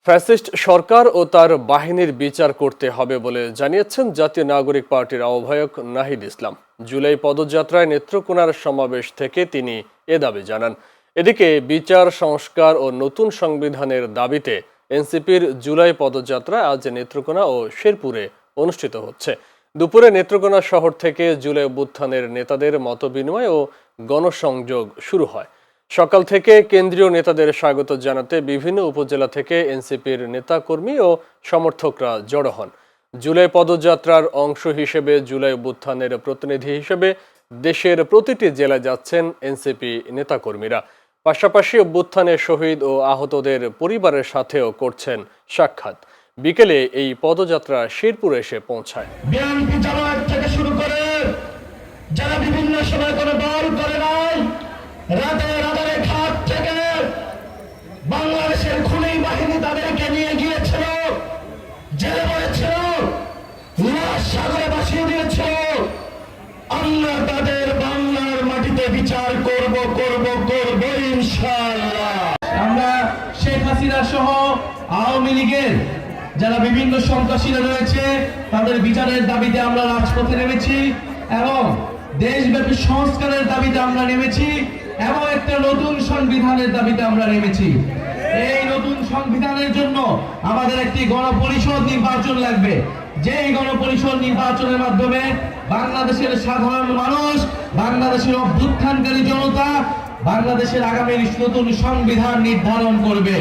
Fascist সরকার ও তার বাহিনীর বিচার করতে হবে বলে জানিয়েছেন জাতীয় নাগরিক পার্টির আহ্বায়ক নাহিদ ইসলাম। জুলাই পদযাত্রায় নেত্রকোনার সমাবেশ থেকে তিনি এ দাবি জানান। এদিকে বিচার সংস্কার ও নতুন সংবিধানের দাবিতে এনসিপির জুলাই পদযাত্রা আজ নেত্রকোনা ও শেরপুরে অনুষ্ঠিত হচ্ছে। দুপুরে নেত্রকোনা শহর থেকে জুলাই অভ্যুত্থানের নেতাদের মতবিনিময় ও গণসংযোগ শুরু হয়। সকাল থেকে কেন্দ্রীয় নেতাদের স্বাগত জানাতে বিভিন্ন উপজেলা থেকে এনসিপির নেতাকর্মী ও সমর্থকরা জড়ো হন। জুলাই পদযাত্রার অংশ হিসেবে জুলাই অভ্যুত্থানের প্রতিনিধি হিসেবে দেশের প্রতিটি জেলায় যাচ্ছেন এনসিপি নেতাকর্মীরা। পাশাপাশি অভ্যুত্থানে শহীদ ও আহতদের পরিবারের সাথেও করছেন সাক্ষাৎ। বিকেলে এই পদযাত্রা শেরপুরে এসে পৌঁছায়। বিএনপি জামায়াত থেকে শুরু করে যারা বিভিন্ন সময় কোনো দল করে নাই, রাতের আধারে ঘাট থেকে বাংলাদেশের খুনি বাহিনী তাদেরকে নিয়ে গিয়েছিল, জেলে পড়েছিল, লাশ সাগরে ভাসিয়ে দিয়েছিল। আমরা তাদের বাংলার মাটিতে বিচার করব ইনশাআল্লাহ। আমরা শেখ হাসিনা সহ আওয়ামী লীগের যারা বিভিন্ন সন্ত্রাসীরা রয়েছে তাদের বিচারের দাবিতে আমরা রাজপথে নেমেছি এবং দেশব্যাপী সংস্কারের দাবিতে আমরা নেমেছি এবং একটা নতুন সংবিধানের দাবিতে আমরা নেমেছি। এই নতুন সংবিধানের জন্য আমাদের একটি গণপরিষদ নির্বাচন লাগবে, যেই গণপরিষদ নির্বাচনের মাধ্যমে বাংলাদেশের সাধারণ মানুষ, বাংলাদেশের অভ্যুত্থানকারী জনতা বাংলাদেশের আগামী নতুন সংবিধান নির্ধারণ করবে।